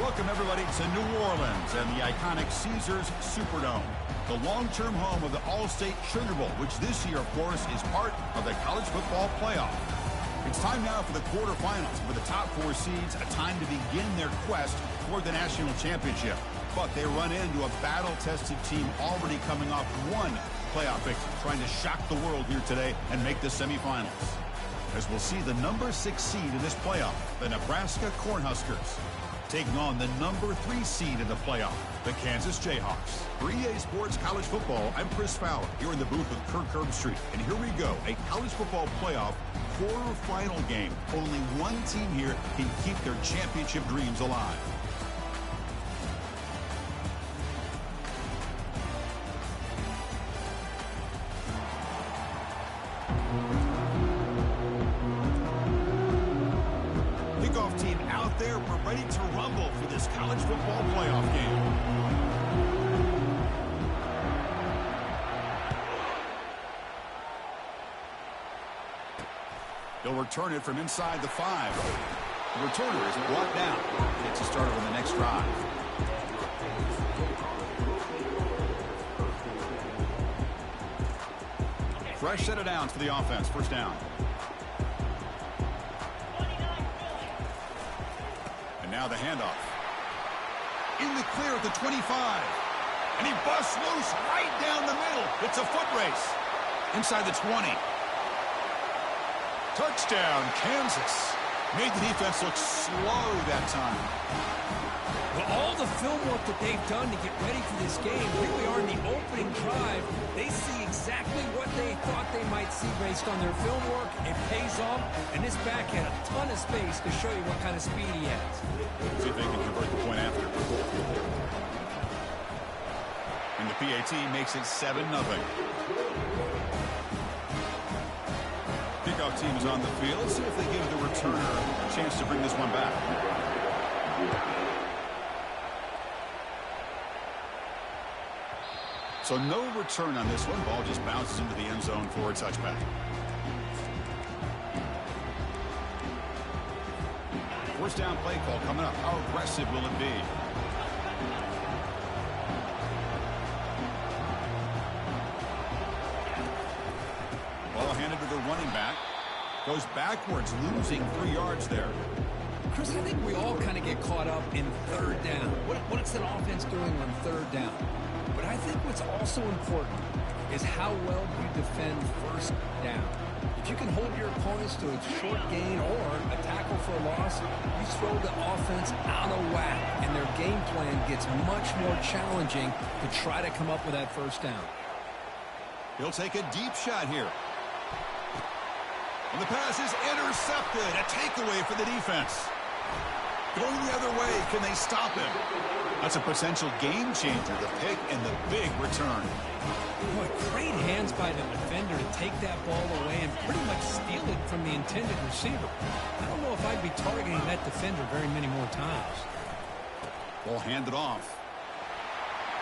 Welcome, everybody, to New Orleans and the iconic Caesars Superdome, the long-term home of the All-State Sugar Bowl, which this year, of course, is part of the college football playoff. It's time now for the quarterfinals, with the top four seeds, a time to begin their quest for the national championship. But they run into a battle-tested team already coming off one playoff victory, trying to shock the world here today and make the semifinals. As we'll see the number 6 seed in this playoff, the Nebraska Cornhuskers, taking on the number 3 seed in the playoff, the Kansas Jayhawks. For EA Sports College Football, I'm Chris Fowler, here in the booth with Kirk Herbstreit. And here we go, a college football playoff quarterfinal game. Only one team here can keep their championship dreams alive. Kickoff team out there. We're ready to rumble for this college football playoff game. They'll return it from inside the 5. The returner is brought down. Gets a start on the next drive. Fresh set of downs for the offense. First down. And now the handoff. In the clear at the 25. And he busts loose right down the middle. It's a foot race. Inside the 20. Touchdown, Kansas. Made the defense look slow that time. Well, all the film work that they've done to get ready for this game, here we are in the opening drive. They see exactly what they thought they might see based on their film work. It pays off, and this back had a ton of space to show you what kind of speed he has. See if they can convert the point after. And the PAT makes it 7-0. Kickoff team is on the field. Let's see if they give the returner a chance to bring this one back. So no return on this one. Ball just bounces into the end zone for a touchback. First down play call coming up. How aggressive will it be? Ball handed to the running back. Goes backwards, losing 3 yards there. Chris, I think we all kind of get caught up in third down. What's that offense doing on third down? But I think what's also important is how well you defend first down. If you can hold your opponents to a short gain or a tackle for a loss, you throw the offense out of whack, and their game plan gets much more challenging to try to come up with that first down. He'll take a deep shot here. And the pass is intercepted. A takeaway for the defense. Going the other way. Can they stop him? That's a potential game changer, the pick and the big return. Boy, great hands by the defender to take that ball away and pretty much steal it from the intended receiver. I don't know if I'd be targeting that defender very many more times. Ball handed off.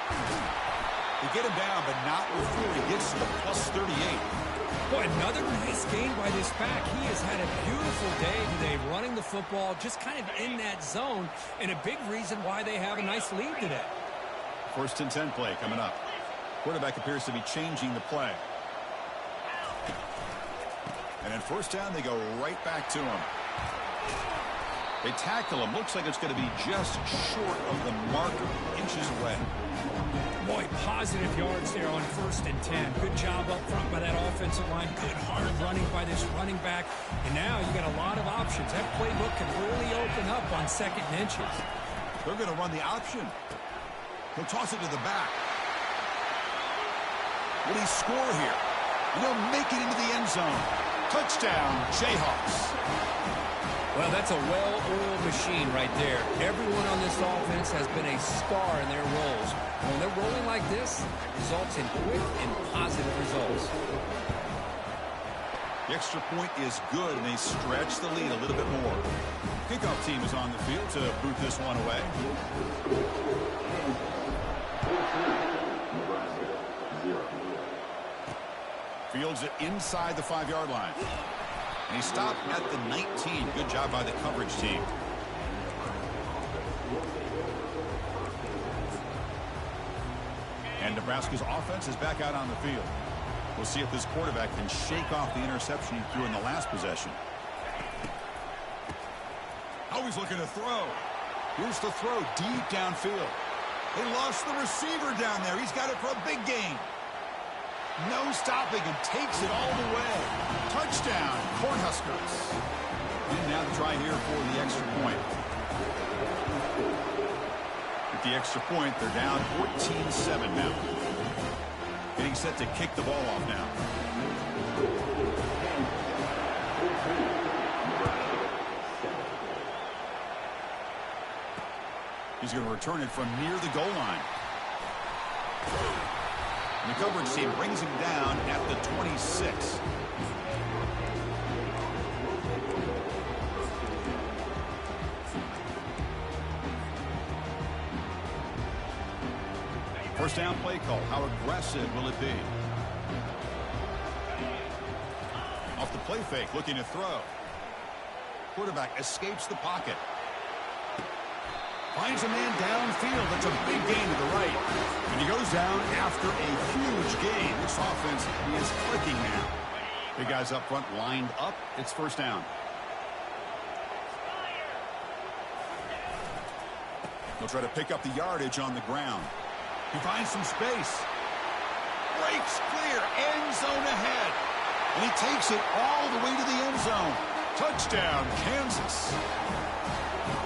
They get him down, but not before he gets to the plus 38. Boy, another nice gain by this back. He has had a beautiful day today running the football, just kind of in that zone, and a big reason why they have a nice lead today. First and 10 play coming up. Quarterback appears to be changing the play. And then first down, they go right back to him. They tackle him. Looks like it's going to be just short of the marker, inches away. Boy, positive yards there on first and 10. Good job up front by that offensive line. Good hard running by this running back. And now you got a lot of options. That playbook can really open up on second and inches. They're going to run the option. He'll toss it to the back. Will he score here? And he'll make it into the end zone. Touchdown, Jayhawks. Well, that's a well-oiled machine right there. Everyone on this offense has been a star in their roles. When they're rolling like this, it results in quick and positive results. The extra point is good, and they stretch the lead a little bit more. Kickoff team is on the field to boot this one away. Fields it inside the 5-yard line. And he stopped at the 19. Good job by the coverage team. Nebraska's offense is back out on the field. We'll see if this quarterback can shake off the interception he threw in the last possession. Always looking to throw. Here's the throw deep downfield. They lost the receiver down there. He's got it for a big gain. No stopping him. Takes it all the way. Touchdown, Cornhuskers. And now to try here for the extra point. With the extra point, they're down 14-7 now. Getting set to kick the ball off now. He's going to return it from near the goal line. And the coverage team brings him down at the 26. First down play call. How aggressive will it be? Off the play fake, looking to throw. Quarterback escapes the pocket. Finds a man downfield. That's a big gain to the right. And he goes down after a huge gain. This offense is clicking now. Big guys up front lined up. It's first down. They'll try to pick up the yardage on the ground. He finds some space. Breaks clear. End zone ahead. And he takes it all the way to the end zone. Touchdown, Kansas.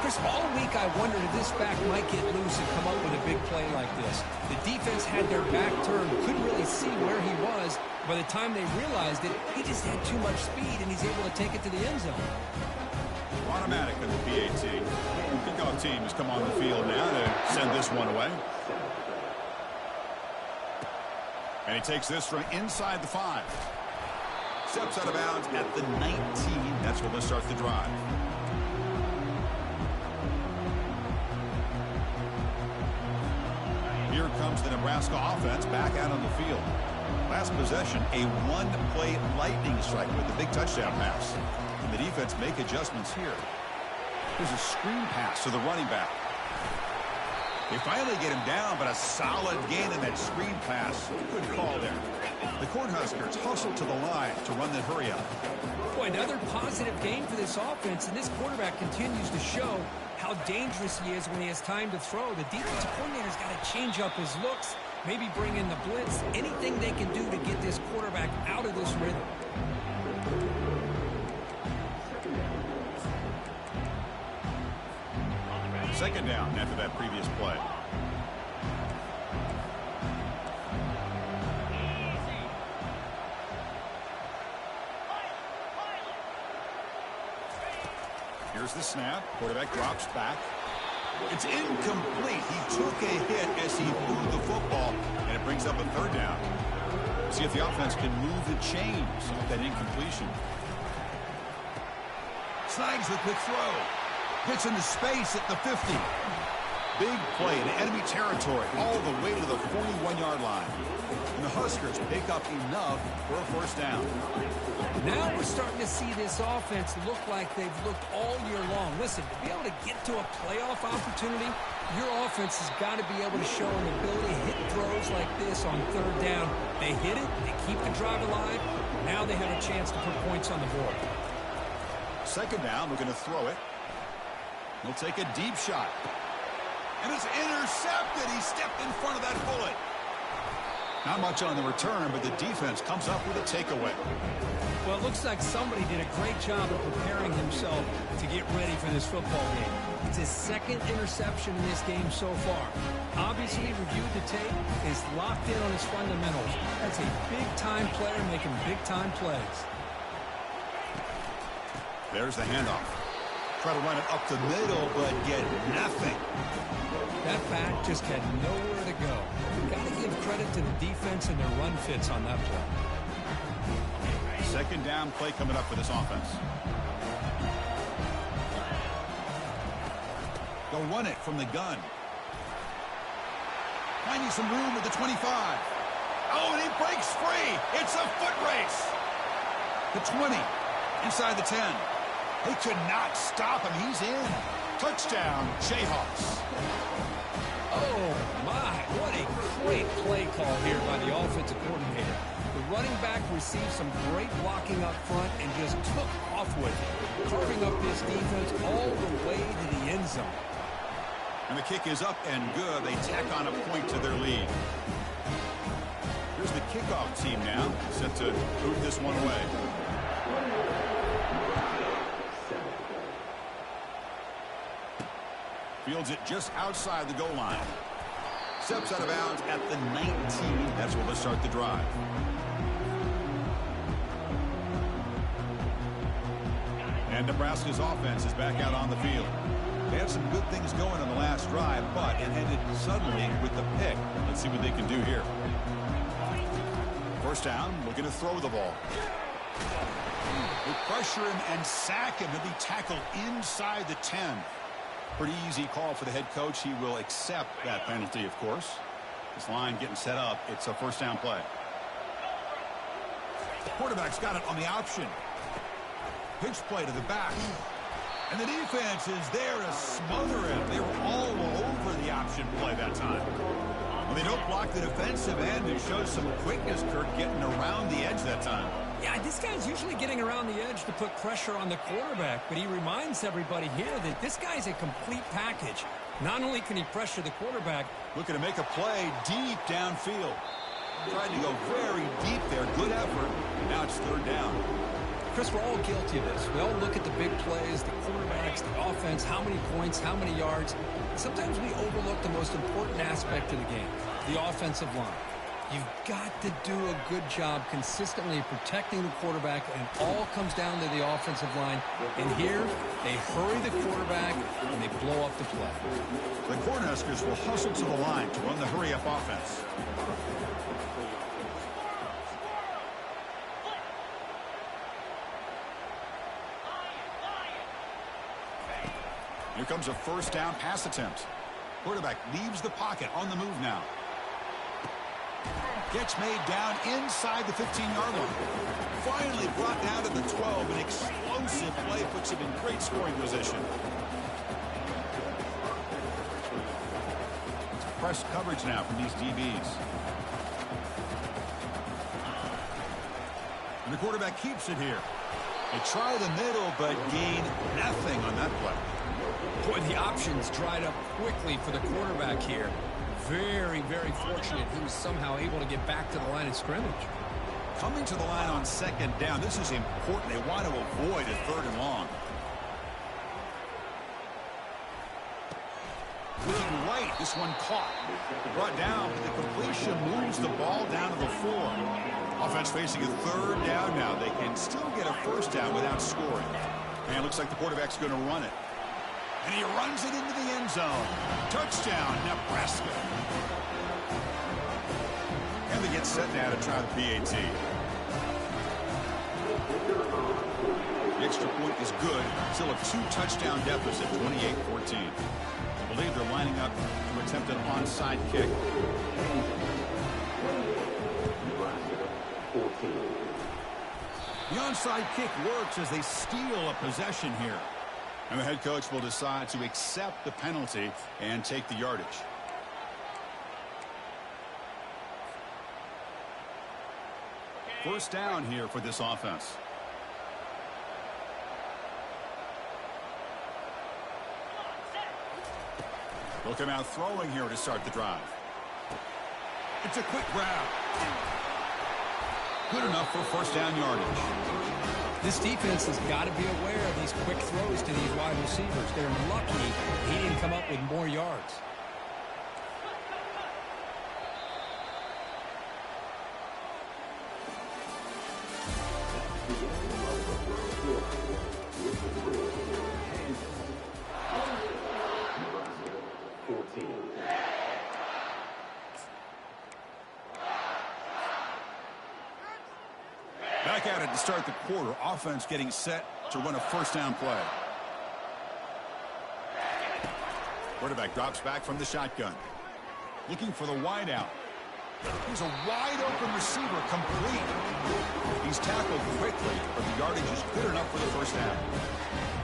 Chris, all week I wondered if this back might get loose and come up with a big play like this. The defense had their back turned, couldn't really see where he was. By the time they realized it, he just had too much speed, and he's able to take it to the end zone. Automatic in the PAT. The kickoff team has come on the field now to send this one away. And he takes this from inside the 5. Steps out of bounds at the 19. That's where they'll start the drive. Here comes the Nebraska offense back out on the field. Last possession, a one-play lightning strike with a big touchdown pass. And the defense make adjustments here. There's a screen pass to the running back. They finally get him down, but a solid gain in that screen pass. Good call there. The Cornhuskers hustle to the line to run the hurry up. Boy, another positive game for this offense, and this quarterback continues to show how dangerous he is when he has time to throw. The defensive coordinator's got to change up his looks, maybe bring in the blitz, anything they can do to get this quarterback out of this rhythm. Second down after that previous play. Here's the snap. Quarterback drops back. It's incomplete. He took a hit as he threw the football, and it brings up a third down. See if the offense can move the chains off that incompletion. Snags the quick throw. Gets into space at the 50. Big play in enemy territory all the way to the 41-yard line. And the Huskers pick up enough for a first down. Now we're starting to see this offense look like they've looked all year long. Listen, to be able to get to a playoff opportunity, your offense has got to be able to show an ability to hit throws like this on third down. They hit it, they keep the drive alive. Now they have a chance to put points on the board. Second down, looking to throw it. He'll take a deep shot. And it's intercepted. He stepped in front of that bullet. Not much on the return, but the defense comes up with a takeaway. Well, it looks like somebody did a great job of preparing himself to get ready for this football game. It's his second interception in this game so far. Obviously, reviewed the tape, is locked in on his fundamentals. That's a big-time player making big-time plays. There's the handoff. Try to run it up the middle, but get nothing. That back just had nowhere to go. Got to give credit to the defense and their run fits on that play. Second down play coming up for this offense. They'll run it from the gun. Finding some room at the 25. Oh, and he breaks free. It's a foot race. The 20. Inside the 10. They could not stop him. He's in. Touchdown, Jayhawks. Oh, my. What a great play call here by the offensive coordinator. The running back received some great blocking up front and just took off with it, carving up this defense all the way to the end zone. And the kick is up and good. They tack on a point to their lead. Here's the kickoff team now, set to boot this one away. Fields it just outside the goal line. Steps out of bounds at the 19. That's where they'll start the drive. And Nebraska's offense is back out on the field. They had some good things going on the last drive, but it ended suddenly with the pick. Let's see what they can do here. First down, looking to throw the ball. They pressure him and sack him. He'll be tackled inside the 10. Pretty easy call for the head coach. He will accept that penalty, of course. This line getting set up. It's a first down play. The quarterback's got it on the option. Pitch play to the back. And the defense is there to smother him. They were all over the option play that time. Well, they don't block the defensive end. It shows some quickness, Kirk, getting around the edge that time. Yeah, this guy's usually getting around the edge to put pressure on the quarterback, but he reminds everybody here that this guy's a complete package. Not only can he pressure the quarterback, looking to make a play deep downfield. Tried to go very deep there. Good effort. Now it's third down. Chris, we're all guilty of this. We all look at the big plays, the quarterbacks, the offense, how many points, how many yards. Sometimes we overlook the most important aspect of the game, the offensive line. You've got to do a good job consistently protecting the quarterback, and it all comes down to the offensive line. And here, they hurry the quarterback, and they blow up the play. The Cornhuskers will hustle to the line to run the hurry-up offense. Here comes a first down pass attempt. Quarterback leaves the pocket on the move now. Gets made down inside the 15-yard line. Finally brought down to the 12. An explosive play puts him in great scoring position. It's press coverage now from these DBs. And the quarterback keeps it here. They try the middle, but gain nothing on that play. Boy, the options dried up quickly for the quarterback here. Very, very fortunate he was somehow able to get back to the line of scrimmage. Coming to the line on second down, this is important. They want to avoid a third and long. Looking right, this one caught. Brought down, but the completion moves the ball down to the 4. Offense facing a third down now. They can still get a first down without scoring. And it looks like the quarterback's going to run it. And he runs it into the end zone. Touchdown, Nebraska. And they get set now to try the PAT. The extra point is good. Still a 2-touchdown deficit, 28-14. I believe they're lining up to attempt an onside kick. The onside kick works as they steal a possession here. And the head coach will decide to accept the penalty and take the yardage. First down here for this offense. They'll come out throwing here to start the drive. It's a quick grab. Good enough for first down yardage. This defense has got to be aware of these quick throws to these wide receivers. They're lucky he didn't come up with more yards. Back at it to start the quarter. Offense getting set to run a first down play. Quarterback drops back from the shotgun. Looking for the wide out. He's a wide open receiver, complete. He's tackled quickly, but the yardage is good enough for the first down.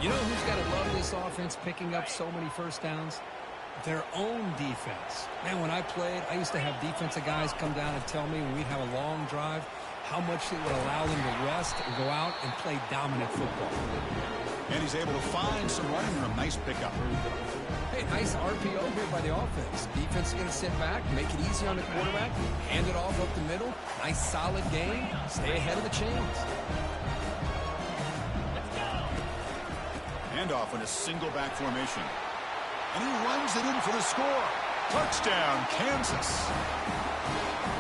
You know who's got to love this offense picking up so many first downs? Their own defense. Man, when I played, I used to have defensive guys come down and tell me when we'd have a long drive how much it would allow them to rest and go out and play dominant football. And he's able to find some running room. Nice pickup. Hey, nice RPO here by the offense. Defense is going to sit back, make it easy on the quarterback, hand it off up the middle. Nice solid game. Stay ahead of the chains. Handoff in a single back formation. And he runs it in for the score. Touchdown, Kansas.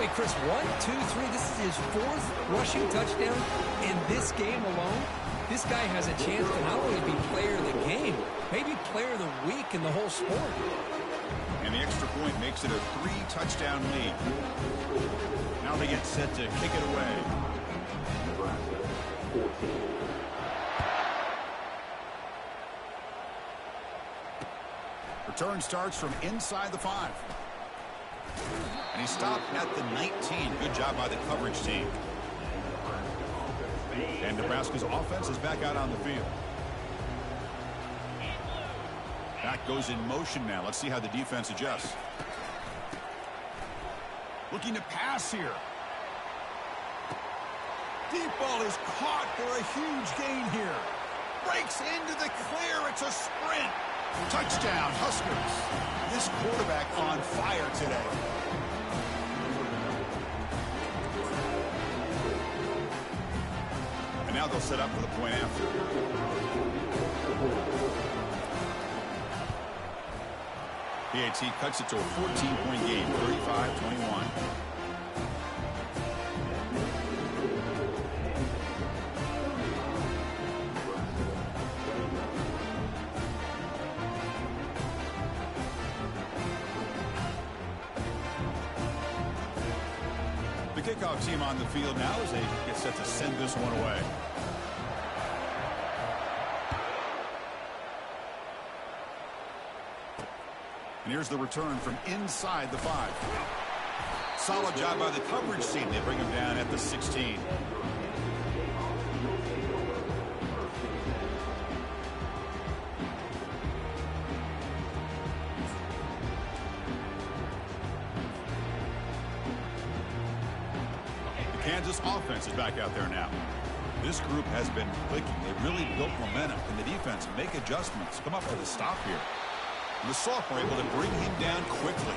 Wait, Chris, 1, 2, 3. This is his 4th rushing touchdown in this game alone. This guy has a chance to not only be player of the game, maybe player of the week in the whole sport. And the extra point makes it a 3-touchdown lead. Now they get set to kick it away. Return starts from inside the 5. And he stopped at the 19. Good job by the coverage team. And Nebraska's offense is back out on the field. Back goes in motion now. Let's see how the defense adjusts. Looking to pass here. Deep ball is caught for a huge gain here. Breaks into the clear. It's a sprint. Touchdown, Huskers. This quarterback on fire today. And now they'll set up for the point after. PAT cuts it to a 14-point game, 35-21. The kickoff team on the field now as they get set to send this one away. And here's the return from inside the 5. Solid job by the coverage team. They bring him down at the 16. Kansas offense is back out there now. This group has been clicking. They really built momentum. Can the defense make adjustments? Come up with a stop here. And the sophomore able to bring him down quickly.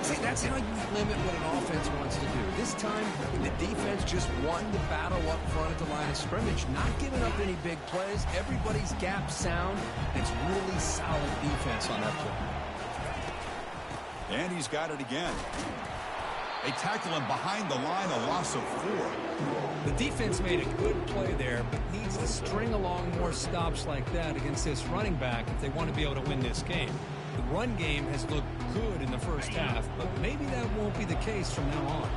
See, that's how you limit what an offense wants to do. This time, the defense just won the battle up front at the line of scrimmage, not giving up any big plays. Everybody's gap sound. It's really solid defense on that play. And he's got it again. They tackle him behind the line, a loss of 4. The defense made a good play there, but needs to string along more stops like that against this running back if they want to be able to win this game. The run game has looked good in the first half, but maybe that won't be the case from now on.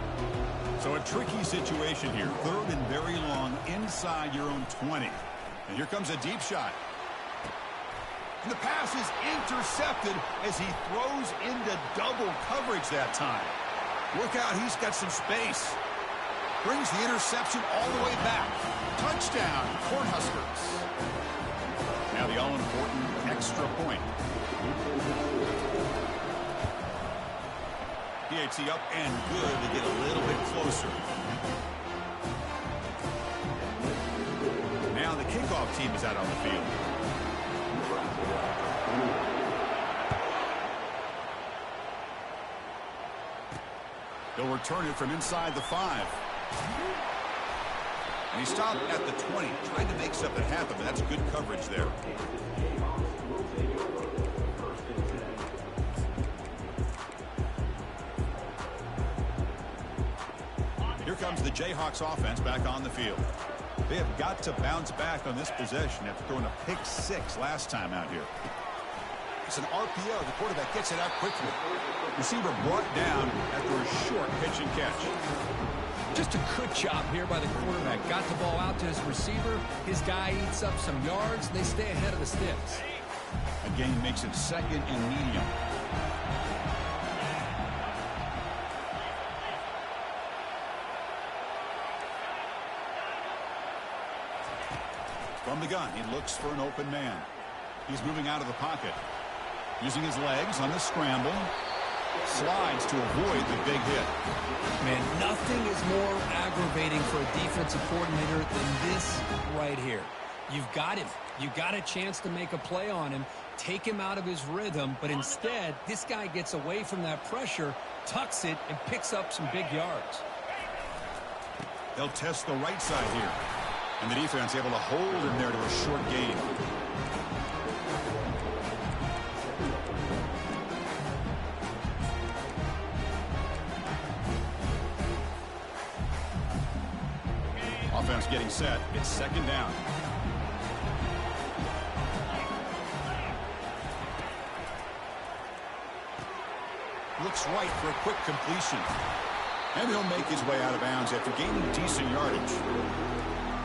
So a tricky situation here. 3rd and very long inside your own 20. And here comes a deep shot. And the pass is intercepted as he throws into double coverage that time. Look out, he's got some space. Brings the interception all the way back. Touchdown, Cornhuskers. Now the all-important extra point. PAT up and good to get a little bit closer. Now the kickoff team is out on the field. He'll return it from inside the 5. And he stopped at the 20, trying to make something happen, but that's good coverage there. Here comes the Jayhawks offense back on the field. They have got to bounce back on this possession after throwing a pick 6 last time out here. It's an RPO. The quarterback gets it out quickly. Receiver brought down after a short pitch and catch. Just a good job here by the quarterback. Got the ball out to his receiver. His guy eats up some yards. They stay ahead of the sticks. A gain makes it 2nd and medium. From the gun, he looks for an open man. He's moving out of the pocket. Using his legs on the scramble. Slides to avoid the big hit. Man, nothing is more aggravating for a defensive coordinator than this right here. You've got him. You've got a chance to make a play on him, take him out of his rhythm, but instead, this guy gets away from that pressure, tucks it, and picks up some big yards. They'll test the right side here. And the defense able to hold him there to a short gain. Offense getting set. It's second down. Looks right for a quick completion. And he'll make his way out of bounds after gaining decent yardage.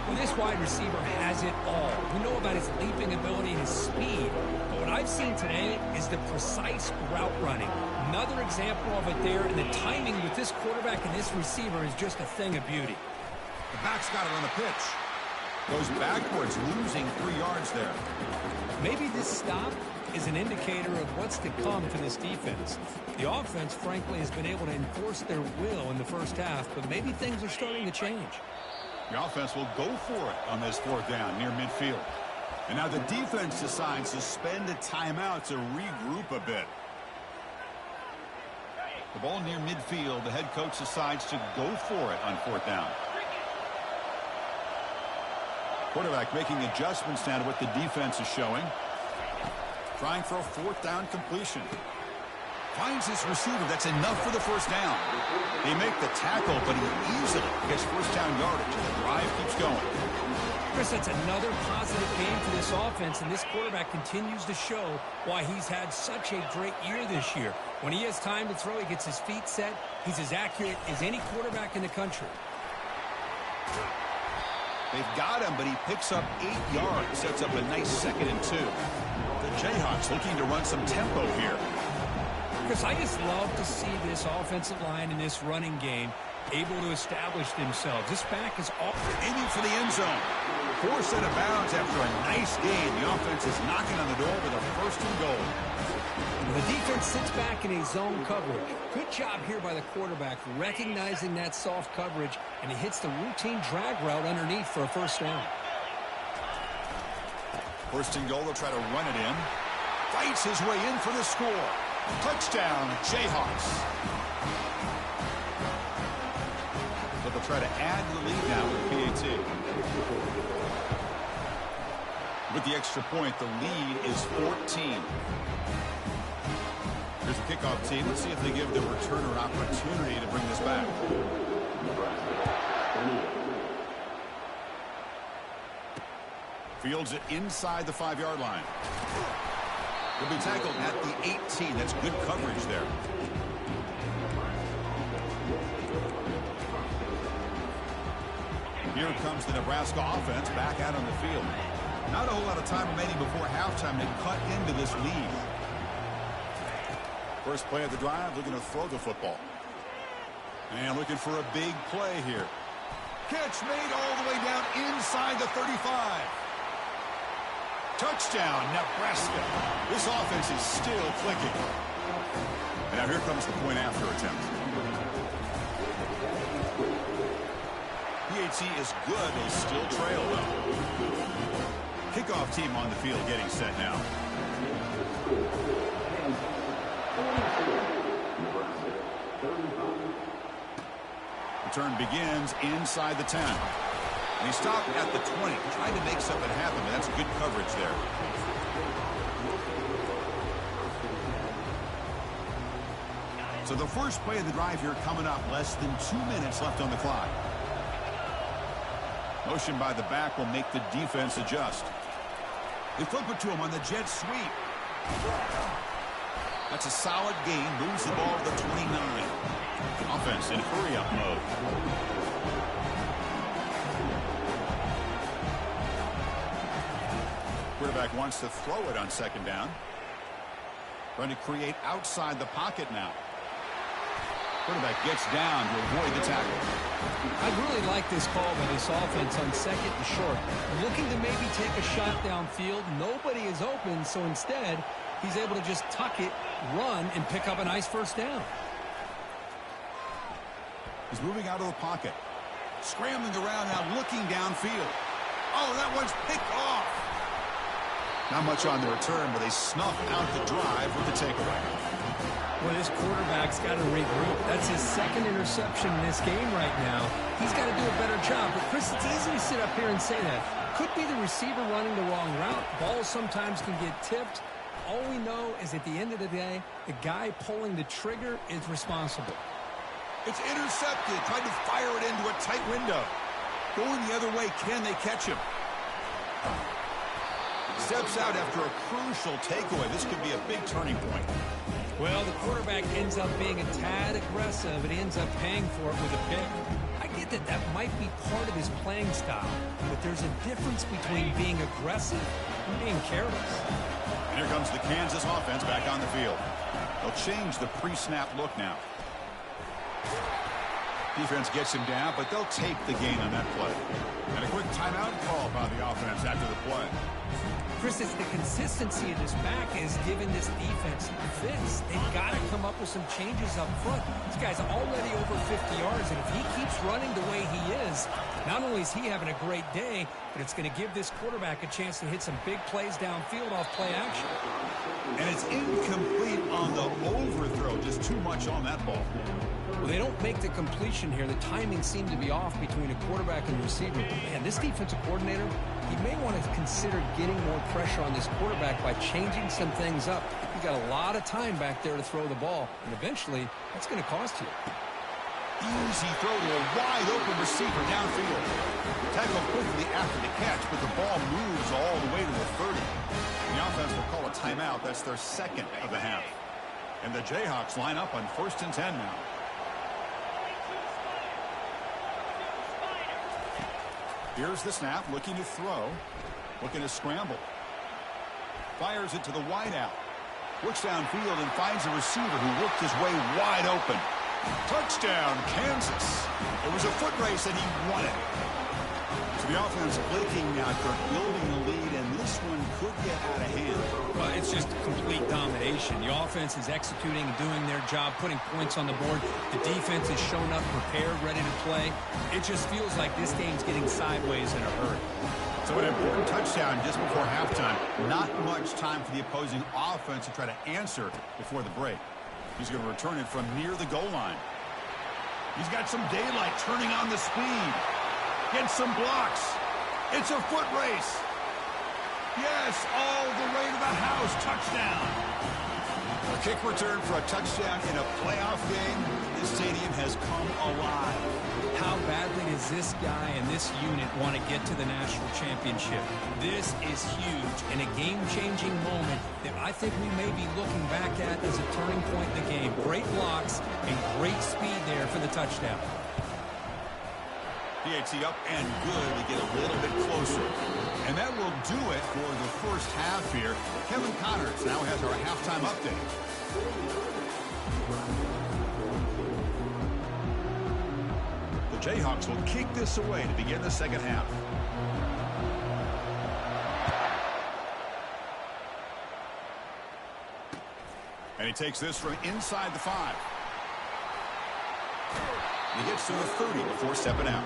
Well, this wide receiver has it all. We know about his leaping ability and his speed. But what I've seen today is the precise route running. Another example of it there, and the timing with this quarterback and this receiver is just a thing of beauty. The back's got it on the pitch. Goes backwards, losing 3 yards there. Maybe this stop is an indicator of what's to come for this defense. The offense, frankly, has been able to enforce their will in the first half, but maybe things are starting to change. The offense will go for it on this 4th down near midfield. And now the defense decides to spend a timeout to regroup a bit. The ball near midfield. The head coach decides to go for it on 4th down. Quarterback making adjustments now to what the defense is showing. Trying for a 4th down completion. Finds his receiver. That's enough for the 1st down. They make the tackle, but he easily gets 1st down yardage. And the drive keeps going. Chris, that's another positive game for this offense, and this quarterback continues to show why he's had such a great year this year. When he has time to throw, he gets his feet set. He's as accurate as any quarterback in the country. They've got him, but he picks up 8 yards. Sets up a nice 2nd and 2. The Jayhawks looking to run some tempo here. Chris, I just love to see this offensive line in this running game able to establish themselves. This back is all aiming for the end zone. Forced out of bounds after a nice gain. The offense is knocking on the door with a 1st and goal. The defense sits back in a zone coverage. Good job here by the quarterback recognizing that soft coverage, and he hits the routine drag route underneath for a 1st down. 1st and goal, they'll try to run it in. Fights his way in for the score. Touchdown, Jayhawks. But they'll try to add to the lead now with PAT. With the extra point, the lead is 14. Here's the kickoff team. Let's see if they give the returner an opportunity to bring this back. Fields it inside the 5-yard line. He'll be tackled at the 18. That's good coverage there. Here comes the Nebraska offense back out on the field. Not a whole lot of time remaining before halftime to cut into this lead. First play of the drive, looking to throw the football. And looking for a big play here. Catch made all the way down inside the 35. Touchdown, Nebraska. This offense is still clicking. And now here comes the point after attempt. PAT is good. They still trail, though. Kickoff team on the field getting set now. Return begins inside the 10. And he stopped at the 20, trying to make something happen, but that's good coverage there. So the first play of the drive here coming up, less than 2 minutes left on the clock. Motion by the back will make the defense adjust. They flip it to him on the jet sweep. That's a solid gain, moves the ball to the 29. Offense in hurry-up mode. Quarterback wants to throw it on 2nd down. Trying to create outside the pocket now. Quarterback gets down to avoid the tackle. I really like this call by this offense on 2nd and short. Looking to maybe take a shot downfield. Nobody is open, so instead he's able to just tuck it, run, and pick up a nice first down. He's moving out of the pocket. Scrambling around now, looking downfield. Oh, that one's picked off. Not much on the return, but they snuff out the drive with the takeaway. Well, this quarterback's got to regroup. That's his second interception in this game right now. He's got to do a better job. But, Chris, it's easy to sit up here and say that. Could be the receiver running the wrong route. Balls sometimes can get tipped. All we know is at the end of the day, the guy pulling the trigger is responsible. It's intercepted. Tried to fire it into a tight window. Going the other way, can they catch him? Steps out after a crucial takeaway. This could be a big turning point. Well, the quarterback ends up being a tad aggressive, and he ends up paying for it with a pick. I get that that might be part of his playing style, but there's a difference between being aggressive and being careless. And here comes the Kansas offense back on the field. They'll change the pre-snap look now. Defense gets him down, but they'll take the gain on that play. And a quick timeout call by the offense after the play. Chris, it's the consistency of this back is giving this defense fits. They've got to come up with some changes up front. This guy's already over 50 yards, and if he keeps running the way he is, not only is he having a great day, but it's going to give this quarterback a chance to hit some big plays downfield off play action. And it's incomplete on the overthrow. Just too much on that ball. Well, they don't make the completion here. The timing seemed to be off between a quarterback and the receiver. Man, this defensive coordinator, he may want to consider getting more pressure on this quarterback by changing some things up. He's got a lot of time back there to throw the ball, and eventually that's going to cost you. Easy throw to a wide-open receiver downfield. Tackle quickly after the catch, but the ball moves all the way to the 30. The offense will call a timeout. That's their second of the half. And the Jayhawks line up on 1st and 10 now. Here's the snap, looking to throw, looking to scramble. Fires it to the wideout. Looks downfield and finds a receiver who worked his way wide open. Touchdown, Kansas. It was a foot race, and he won it. So the offense blinking now, building the lead, and this one could get out of hand. Well, it's just complete domination. The offense is executing and doing their job, putting points on the board. The defense is showing up prepared, ready to play. It just feels like this game's getting sideways in a hurry. So an important touchdown just before halftime. Not much time for the opposing offense to try to answer before the break. He's going to return it from near the goal line. He's got some daylight, turning on the speed. Gets some blocks. It's a foot race. Yes, all the way to the house. Touchdown. A kick return for a touchdown in a playoff game. This stadium has come alive. How badly does this guy and this unit want to get to the national championship? This is huge and a game-changing moment that I think we may be looking back at as a turning point in the game. Great blocks and great speed there for the touchdown. PAT up and good to get a little bit closer. And that will do it for the first half here. Kevin Connors now has our halftime update. The Jayhawks will kick this away to begin the second half. And he takes this from inside the 5. He gets to the 30 before stepping out.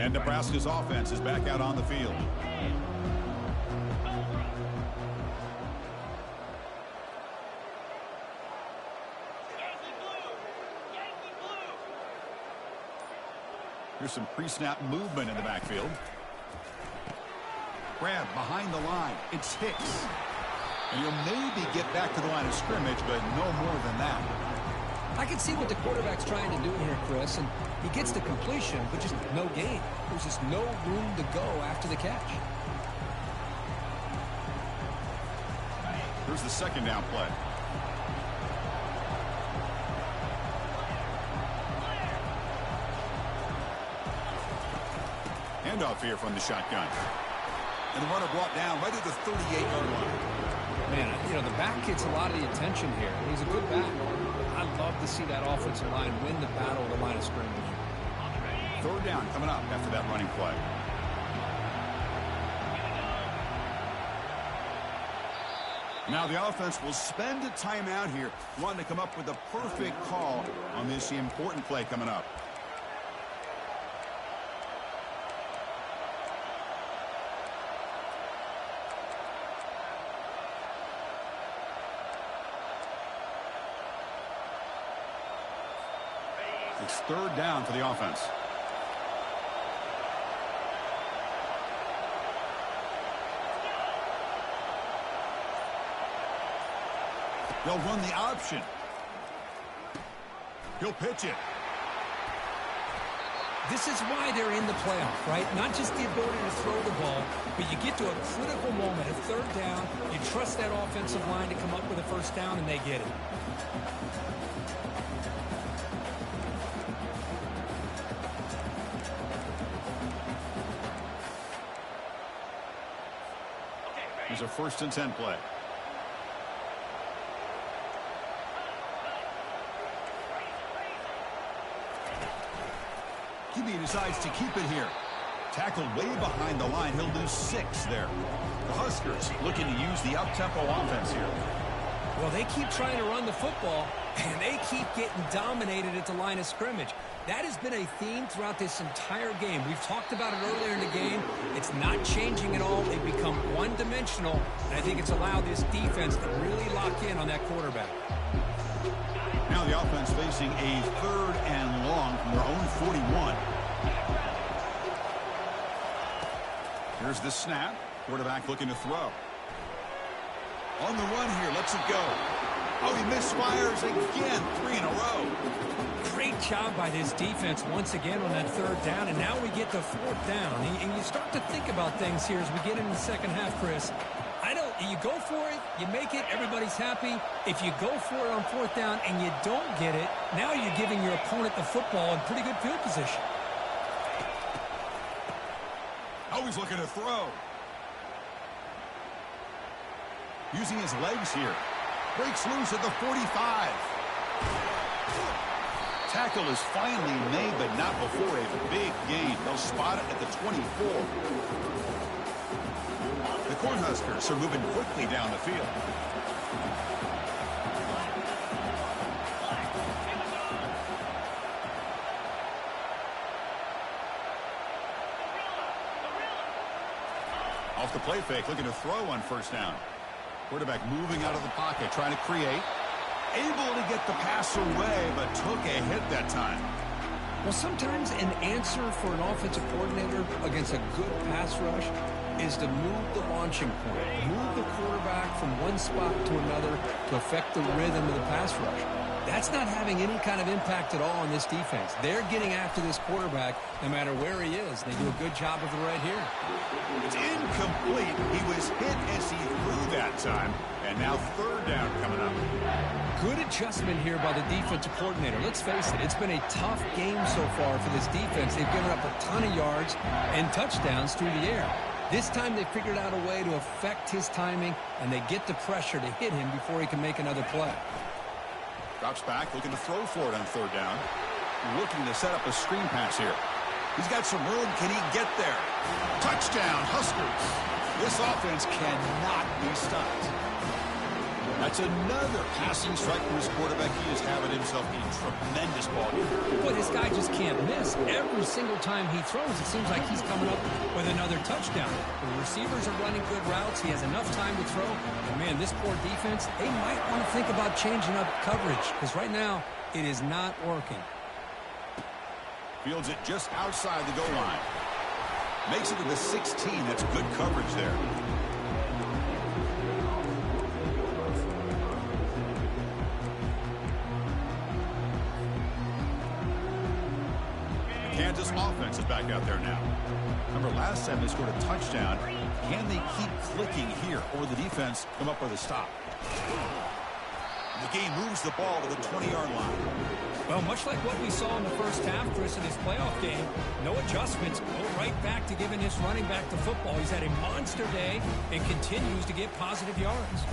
And Nebraska's offense is back out on the field. Here's some pre-snap movement in the backfield. Grab behind the line. It's Hicks. And he'll maybe get back to the line of scrimmage, but no more than that. I can see what the quarterback's trying to do here, Chris, and he gets the completion, but just no gain. There's just no room to go after the catch. Here's the second down play. Handoff here from the shotgun. And the runner brought down right at the 38-yard line. Man, you know, the back gets a lot of the attention here. He's a good back. I'd love to see that offensive line win the battle of the line of scrimmage. Third down coming up after that running play. Now the offense will spend a timeout here, wanting to come up with the perfect call on this important play coming up. It's third down for the offense. They'll run the option. He'll pitch it. This is why they're in the playoff, right? Not just the ability to throw the ball, but you get to a critical moment, a third down, you trust that offensive line to come up with a first down, and they get it. Here's a 1st and 10 play. QB decides to keep it here. Tackled way behind the line. He'll lose 6 there. The Huskers looking to use the up-tempo offense here. Well, they keep trying to run the football, and they keep getting dominated at the line of scrimmage. That has been a theme throughout this entire game. We've talked about it earlier in the game. It's not changing at all. They've become one-dimensional, and I think it's allowed this defense to really lock in on that quarterback. Now the offense facing a 3rd and long from their own 41. Here's the snap. Quarterback looking to throw. On the run here, lets it go. Oh, he misfires again, 3 in a row. Great job by this defense once again on that 3rd down, and now we get to 4th down. And you start to think about things here as we get into the second half, Chris. You go for it, you make it, everybody's happy. If you go for it on 4th down and you don't get it, now you're giving your opponent the football in pretty good field position. Always looking to throw. Using his legs here. Breaks loose at the 45. Tackle is finally made, but not before a big gain. They'll spot it at the 24. The Cornhuskers are moving quickly down the field. Off the play fake, looking to throw on 1st down. Quarterback moving out of the pocket, trying to create. Able to get the pass away, but took a hit that time. Well, sometimes an answer for an offensive coordinator against a good pass rush is to move the launching point, move the quarterback from one spot to another to affect the rhythm of the pass rush. That's not having any kind of impact at all on this defense. They're getting after this quarterback no matter where he is. They do a good job of it right here. It's incomplete. He was hit as he threw that time. And now 3rd down coming up. Good adjustment here by the defensive coordinator. Let's face it, it's been a tough game so far for this defense. They've given up a ton of yards and touchdowns through the air. This time they figured out a way to affect his timing, and they get the pressure to hit him before he can make another play. Drops back, looking to throw for it on 3rd down. Looking to set up a screen pass here. He's got some room. Can he get there? Touchdown, Huskers. This offense cannot be stopped. That's another passing strike from his quarterback. He is having himself a tremendous ball game. Boy, this guy just can't miss. Every single time he throws, it seems like he's coming up with another touchdown. The receivers are running good routes. He has enough time to throw. And man, this poor defense, they might want to think about changing up coverage because right now it is not working. Fields it just outside the goal line. Makes it to the 16. That's good coverage there. Kansas offense is back out there now. Remember, last time they scored a touchdown. Can they keep clicking here, or the defense come up with a stop? The game moves the ball to the 20-yard line. Well, much like what we saw in the first half, Chris, in his playoff game, no adjustments, go right back to giving his running back the football. He's had a monster day and continues to get positive yards.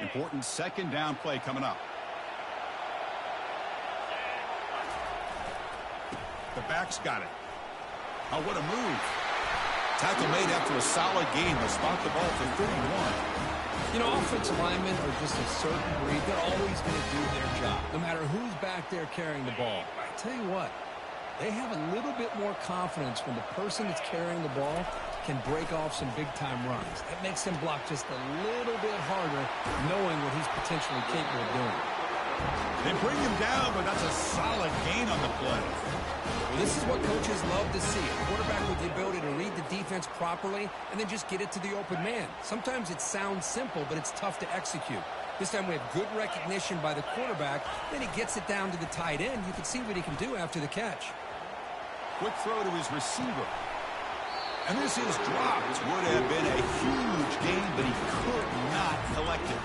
Important second down play coming up. The back's got it. Oh, what a move. Tackle made after a solid gain. They'll spot the ball for 31. You know, offensive linemen are just a certain breed. They're always going to do their job, no matter who's back there carrying the ball. I tell you what, they have a little bit more confidence when the person that's carrying the ball can break off some big-time runs. That makes him block just a little bit harder, knowing what he's potentially capable of doing. They bring him down, but that's a solid gain on the play. Well, this is what coaches love to see. A quarterback with the ability to read the defense properly and then just get it to the open man. Sometimes it sounds simple, but it's tough to execute. This time we have good recognition by the quarterback. Then he gets it down to the tight end. You can see what he can do after the catch. Quick throw to his receiver. And this is dropped. Would have been a huge gain, but he could not collect it.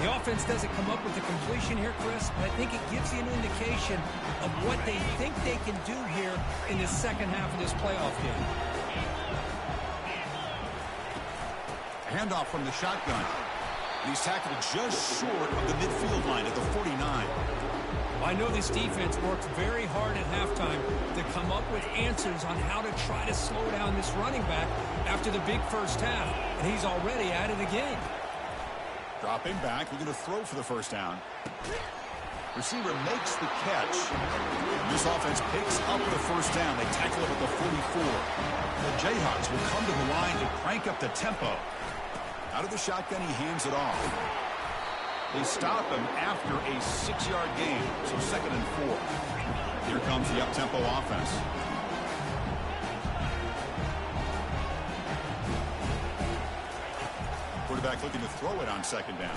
The offense doesn't come up with the completion here, Chris, but I think it gives you an indication of what they think they can do here in the second half of this playoff game. A handoff from the shotgun. He's tackled just short of the midfield line at the 49. I know this defense worked very hard at halftime to come up with answers on how to try to slow down this running back after the big first half, and he's already at it again. Dropping back, looking to throw for the first down. Receiver makes the catch. This offense picks up the first down. They tackle him at the 44. The Jayhawks will come to the line to crank up the tempo. Out of the shotgun, he hands it off. They stop him after a 6-yard gain, so 2nd and 4. Here comes the up-tempo offense. Quarterback looking to throw it on 2nd down.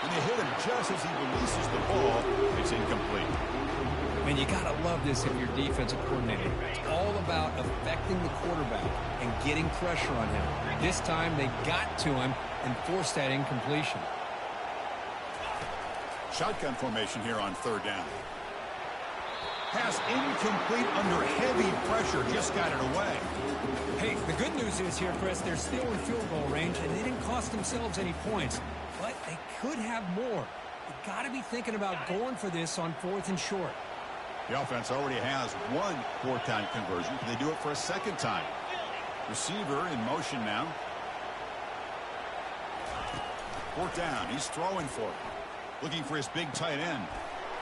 And they hit him just as he releases the ball. It's incomplete. Man, you got to love this if you're defensive coordinator. It's all about affecting the quarterback and getting pressure on him. This time, they got to him and forced that incompletion. Shotgun formation here on 3rd down. Pass incomplete under heavy pressure. Just got it away. Hey, the good news is here, Chris, they're still in field goal range, and they didn't cost themselves any points. But they could have more. You got to be thinking about going for this on 4th and short. The offense already has one 4th down conversion. Can they do it for a 2nd time? Receiver in motion now. Fourth down. He's throwing for it. Looking for his big tight end.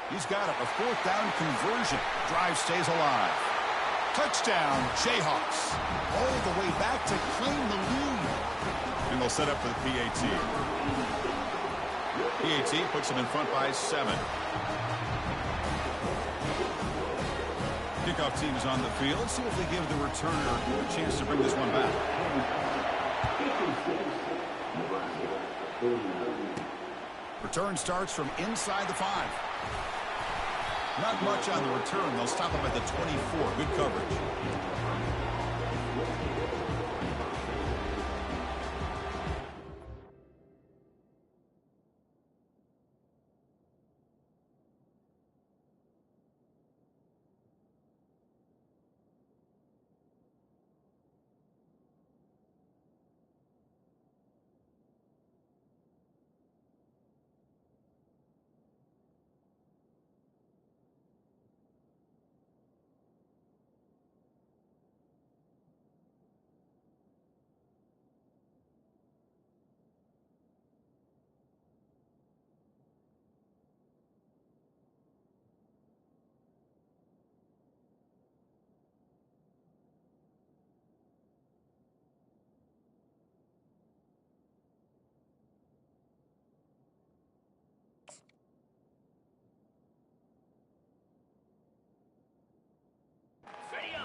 He's got it. A fourth down conversion. Drive stays alive. Touchdown, Jayhawks. All the way back to claim the lead. And they'll set up for the PAT. PAT puts them in front by 7. Kickoff team is on the field. Let's see if they give the returner a chance to bring this one back. Return starts from inside the 5. Not much on the return. They'll stop him at the 24. Good coverage.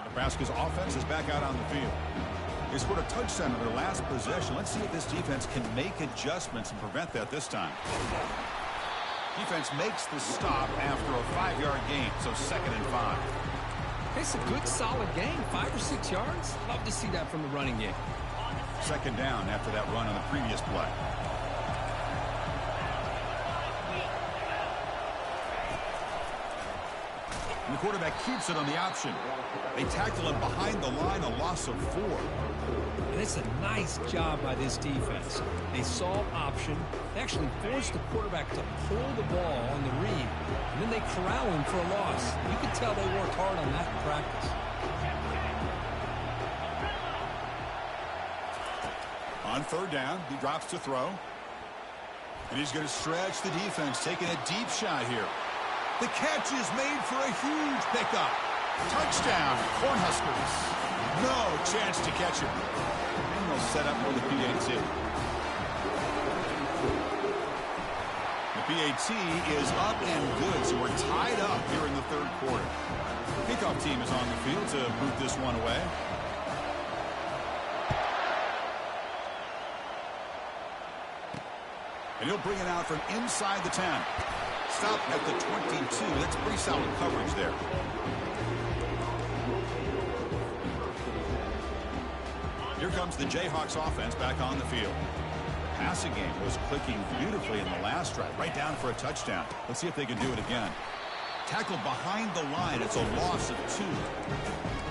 Nebraska's offense is back out on the field. They scored a touchdown in their last possession. Let's see if this defense can make adjustments and prevent that this time. Defense makes the stop after a 5-yard gain, so 2nd and 5. It's a good, solid gain, 5 or 6 yards. Love to see that from the running game. 2nd down after that run on the previous play. And the quarterback keeps it on the option. They tackle him behind the line, a loss of 4. And it's a nice job by this defense. They saw option. They actually forced the quarterback to pull the ball on the read. And then they corral him for a loss. You could tell they worked hard on that in practice. On 3rd down, he drops to throw. And he's going to stretch the defense, taking a deep shot here. The catch is made for a huge pickup. Touchdown, Cornhuskers. No chance to catch him. And they'll set up for the PAT. The PAT is up and good, so we're tied up here in the 3rd quarter. Kickoff team is on the field to boot this one away. And he'll bring it out from inside the 10. Stop at the 22. That's pretty solid coverage there. Here comes the Jayhawks offense back on the field. Passing game was clicking beautifully in the last drive, right down for a touchdown. Let's see if they can do it again. Tackled behind the line. It's a loss of 2.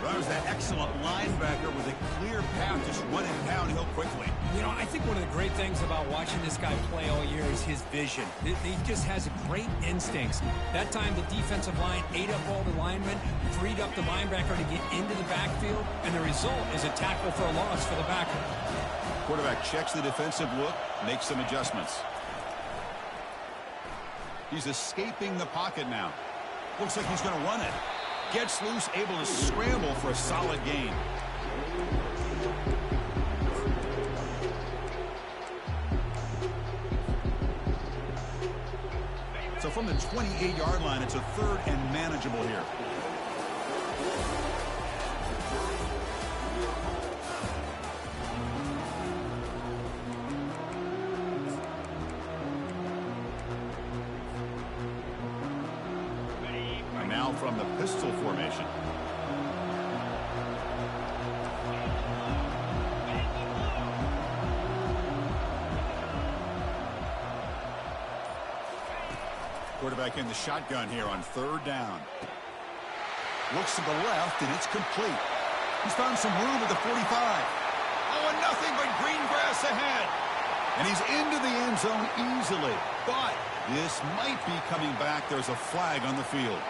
There's that excellent linebacker with a clear path just running downhill quickly. You know, I think one of the great things about watching this guy play all year is his vision. He just has great instincts. That time the defensive line ate up all the linemen, freed up the linebacker to get into the backfield, and the result is a tackle for a loss for the backer. Quarterback checks the defensive look, makes some adjustments. He's escaping the pocket now. Looks like he's going to run it. Gets loose, able to scramble for a solid gain. So from the 28-yard line, it's a 3rd and manageable here. And now from the pistol formation. Quarterback in the shotgun here on 3rd down. Looks to the left, and it's complete. He's found some room at the 45. Oh, and nothing but green grass ahead. And he's into the end zone easily. But this might be coming back. There's a flag on the field.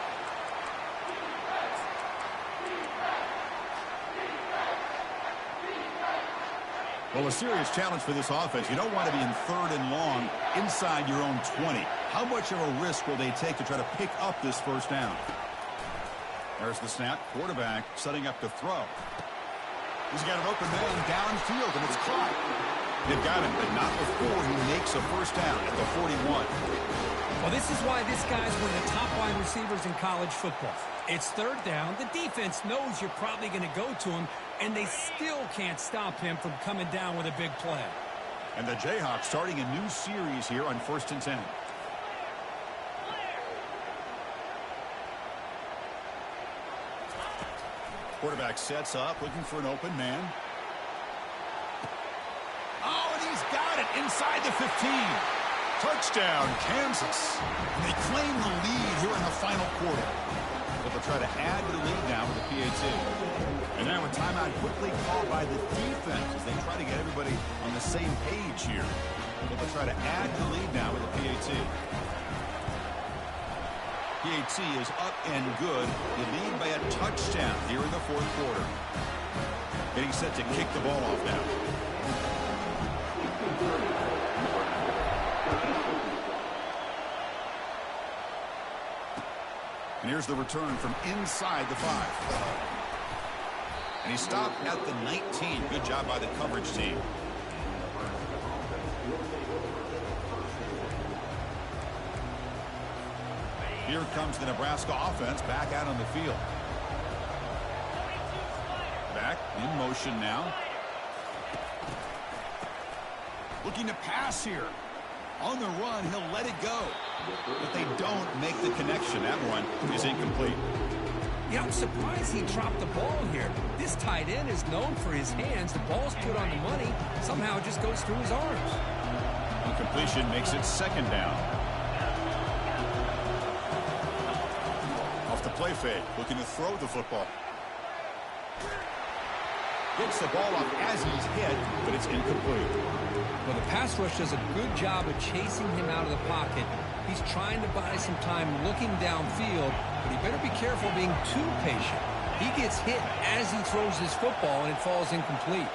Well, a serious challenge for this offense. You don't want to be in 3rd and long inside your own 20. How much of a risk will they take to try to pick up this first down? There's the snap. Quarterback setting up to throw. He's got an open man downfield, and it's caught. They've got him, but not before he makes a first down at the 41. Well, this is why this guy's one of the top wide receivers in college football. It's 3rd down. The defense knows you're probably going to go to him, and they still can't stop him from coming down with a big play. And the Jayhawks starting a new series here on 1st and 10. Quarterback sets up, looking for an open man. Oh, and he's got it inside the 15. Touchdown, Kansas. And they claim the lead here in the final quarter. But they'll try to add to the lead now with the PAT. And now a timeout quickly called by the defense as they try to get everybody on the same page here. But they'll try to add to the lead now with the PAT. PAT is up and good. They lead by a touchdown here in the 4th quarter. Getting set to kick the ball off now. And here's the return from inside the 5. And he stopped at the 19. Good job by the coverage team. Here comes the Nebraska offense back out on the field. Back in motion now. Looking to pass here. On the run, he'll let it go. But they don't make the connection. That one is incomplete. Yeah, I'm surprised he dropped the ball here. This tight end is known for his hands. The ball's put on the money. Somehow it just goes through his arms. Incompletion makes it 2nd down. Off the play fake, looking to throw the football. Gets the ball up as he's hit, but it's incomplete. Well, the pass rush does a good job of chasing him out of the pocket. He's trying to buy some time looking downfield, but he better be careful being too patient. He gets hit as he throws his football, and it falls incomplete.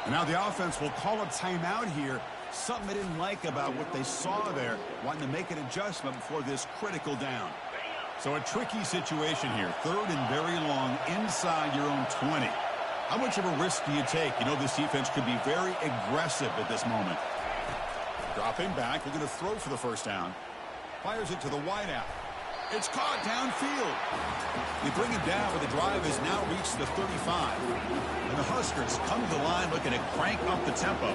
And now the offense will call a timeout here. Something they didn't like about what they saw there, wanting to make an adjustment before this critical down. So a tricky situation here. 3rd and very long inside your own 20. How much of a risk do you take? You know this defense could be very aggressive at this moment. Dropping back, looking to throw for the first down. Fires it to the wideout. It's caught downfield. They bring it down, but the drive has now reached the 35. And the Huskers come to the line looking to crank up the tempo.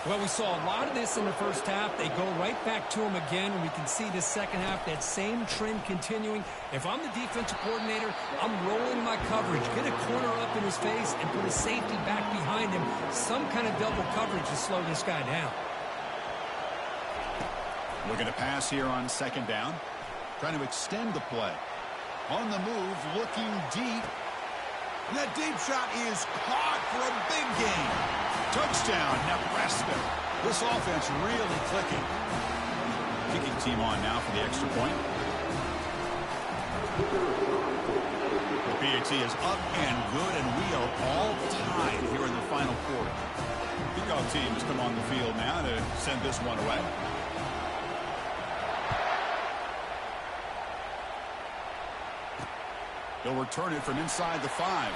Well, we saw a lot of this in the first half. They go right back to him again, and we can see the second half, that same trend continuing. If I'm the defensive coordinator, I'm rolling my coverage. Get a corner up in his face and put a safety back behind him. Some kind of double coverage to slow this guy down. Looking to pass here on 2nd down. Trying to extend the play. On the move, looking deep. And that deep shot is caught for a big gain. Touchdown, Nebraska. This offense really clicking. Kicking team on now for the extra point. The PAT is up and good, and we are all tied here in the final quarter. Kickoff team has come on the field now to send this one away. They'll return it from inside the 5.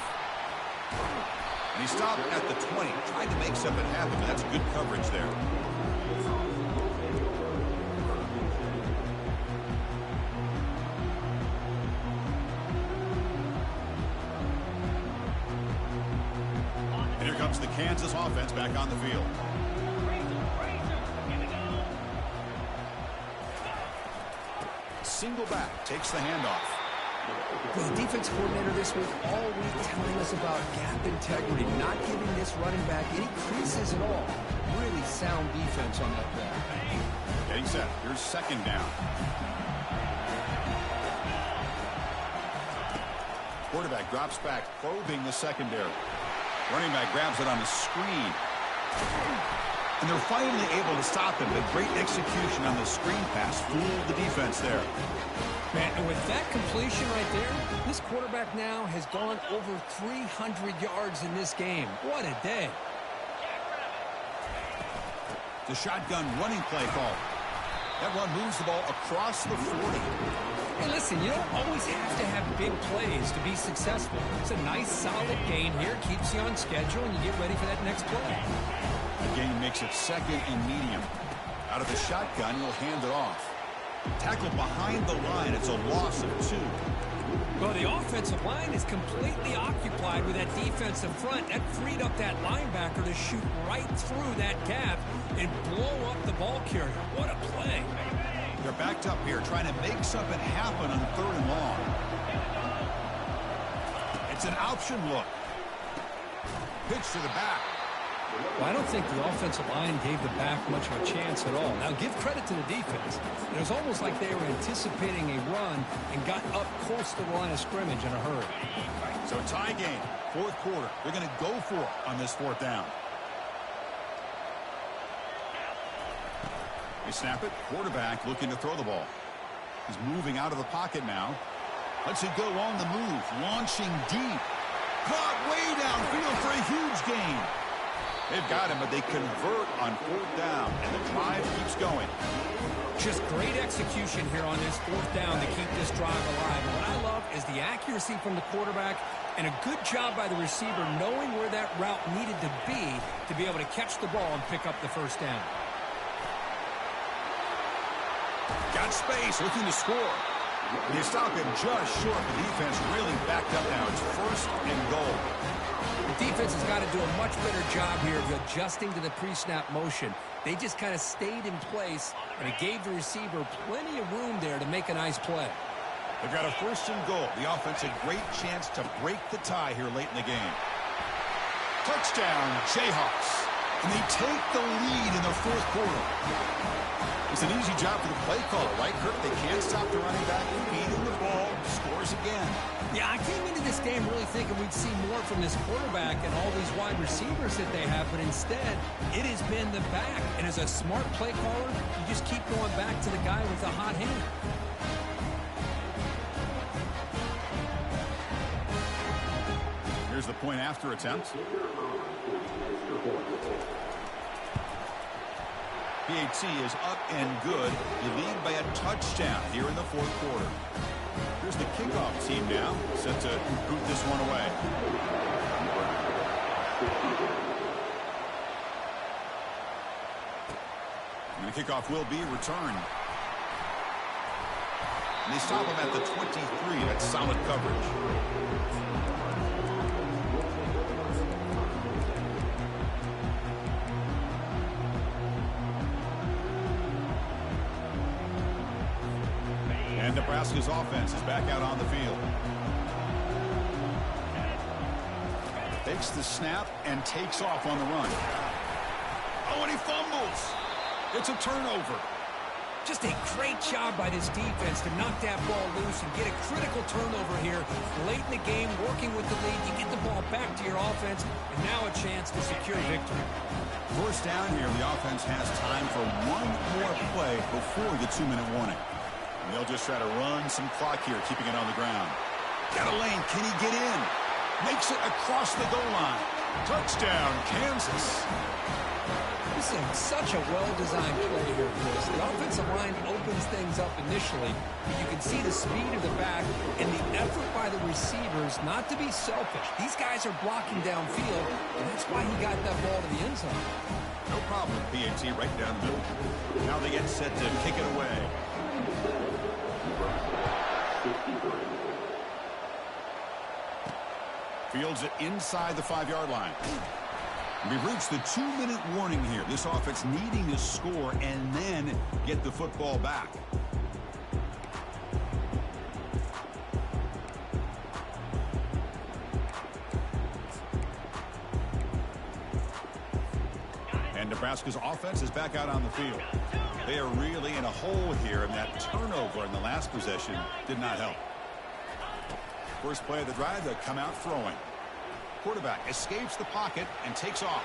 And he stopped at the 20. Tried to make something happen, but that's good coverage there. And here comes the Kansas offense back on the field. Single back, takes the handoff. The defense coordinator this week all week telling us about gap integrity, not giving this running back any creases at all. Really sound defense on that play. Getting set. Here's 2nd down. Quarterback drops back, probing the secondary. Running back grabs it on the screen. And they're finally able to stop him. The great execution on the screen pass fooled the defense there. Man, and with that completion right there, this quarterback now has gone over 300 yards in this game. What a day. The shotgun running play call. That run moves the ball across the 40. Hey, listen, you don't always have to have big plays to be successful. It's a nice, solid gain here. Keeps you on schedule, and you get ready for that next play. The gain makes it second and medium. Out of the shotgun, he'll hand it off. Tackled behind the line. It's a loss of 2. Well, the offensive line is completely occupied with that defensive front. That freed up that linebacker to shoot right through that gap and blow up the ball carrier. What a play. They're backed up here trying to make something happen on 3rd and long. It's an option look. Pitch to the back. Well, I don't think the offensive line gave the back much of a chance at all. Now, give credit to the defense. It was almost like they were anticipating a run and got up close to the line of scrimmage in a hurry. So tie game, 4th quarter. They're going to go for it on this 4th down. They snap it. Quarterback looking to throw the ball. He's moving out of the pocket now. Lets it go on the move. Launching deep. Caught way downfield for a huge gain. They've got him, but they convert on 4th down, and the drive keeps going. Just great execution here on this 4th down to keep this drive alive. And what I love is the accuracy from the quarterback and a good job by the receiver knowing where that route needed to be able to catch the ball and pick up the 1st down. Got space, looking to score. They stop him just short. The defense really backed up now. It's 1st and goal. The defense has got to do a much better job here of adjusting to the pre-snap motion. They just kind of stayed in place, and it gave the receiver plenty of room there to make a nice play. They've got a 1st and goal. The offense a great chance to break the tie here late in the game. Touchdown, Jayhawks. And they take the lead in the 4th quarter. It's an easy job for the play caller, right, Kurt? They can't stop the running back from feeding the ball. Scores again. Yeah, I came into this game really thinking we'd see more from this quarterback and all these wide receivers that they have, but instead, it has been the back. And as a smart play caller, you just keep going back to the guy with the hot hand. Here's the point after attempt. PAT is up and good. You lead by a touchdown here in the 4th quarter. Here's the kickoff team now, set to boot this one away. And the kickoff will be returned. And they stop him at the 23. That's solid coverage. And Nebraska's offense is back out on the field. Takes the snap and takes off on the run. Oh, and he fumbles. It's a turnover. Just a great job by this defense to knock that ball loose and get a critical turnover here late in the game, working with the lead. You get the ball back to your offense, and now a chance to secure victory. 1st down here, the offense has time for one more play before the 2-minute warning. And they'll just try to run some clock here, keeping it on the ground. Got a lane. Can he get in? Makes it across the goal line. Touchdown, Kansas. This is such a well-designed play here, Chris. The offensive line opens things up initially, but you can see the speed of the back and the effort by the receivers not to be selfish. These guys are blocking downfield, and that's why he got that ball to the end zone. No problem, PAT right down the middle. Now they get set to kick it away. Fields it inside the 5-yard line. We've reached the 2-minute warning here. This offense needing to score and then get the football back. And Nebraska's offense is back out on the field. They are really in a hole here, and that turnover in the last possession did not help. First play of the drive, they come out throwing. Quarterback escapes the pocket and takes off.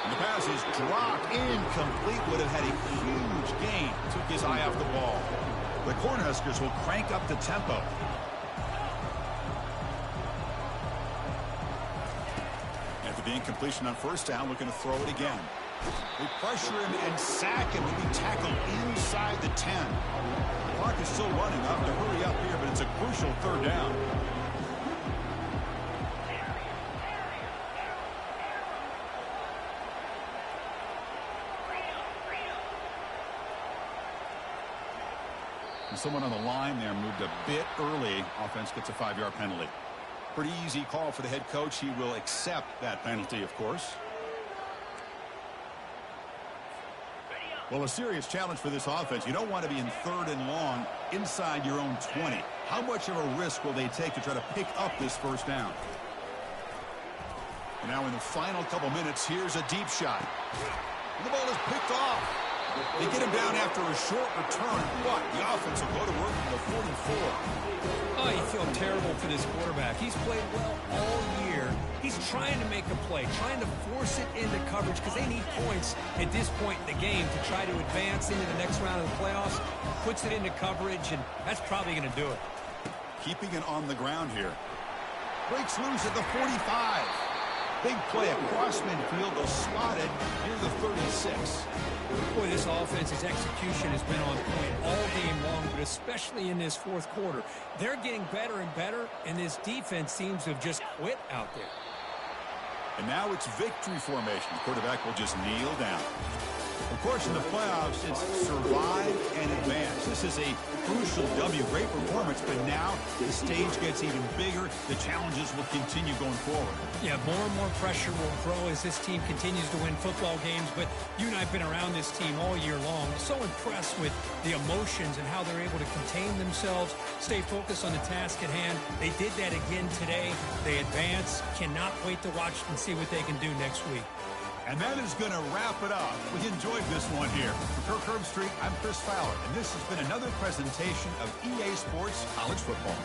And the pass is dropped, incomplete, would have had a huge gain. Took his eye off the ball. The Cornhuskers will crank up the tempo. After the incompletion on first down, looking to throw it again. They pressure him and sack him. He'll be tackled inside the 10. The clock is still running. Up to hurry up here, but it's a crucial third down. And someone on the line there moved a bit early. Offense gets a 5-yard penalty. Pretty easy call for the head coach. He will accept that penalty, of course. Well, a serious challenge for this offense. You don't want to be in 3rd and long inside your own 20. How much of a risk will they take to try to pick up this first down? And now in the final couple minutes, here's a deep shot. And the ball is picked off. They get him down after a short return, but the offense will go to work from the 44. Oh, you feel terrible for this quarterback. He's played well all year. He's trying to make a play, trying to force it into coverage because they need points at this point in the game to try to advance into the next round of the playoffs. Puts it into coverage, and that's probably going to do it. Keeping it on the ground here. Breaks loose at the 45. Big play across midfield, though spotted near the 36. Boy, this offense's execution has been on point all game long, but especially in this fourth quarter. They're getting better and better, and this defense seems to have just quit out there. And now it's victory formation. The quarterback will just kneel down. Of course, in the playoffs, it's survive and advance. This is a crucial W. Great performance, but now the stage gets even bigger. The challenges will continue going forward. Yeah, more and more pressure will grow as this team continues to win football games. But you and I have been around this team all year long. So impressed with the emotions and how they're able to contain themselves, stay focused on the task at hand. They did that again today. They advance. Cannot wait to watch and see what they can do next week. And that is going to wrap it up. We enjoyed this one here. For Kirk Herbstreit, I'm Chris Fowler, and this has been another presentation of EA Sports College Football.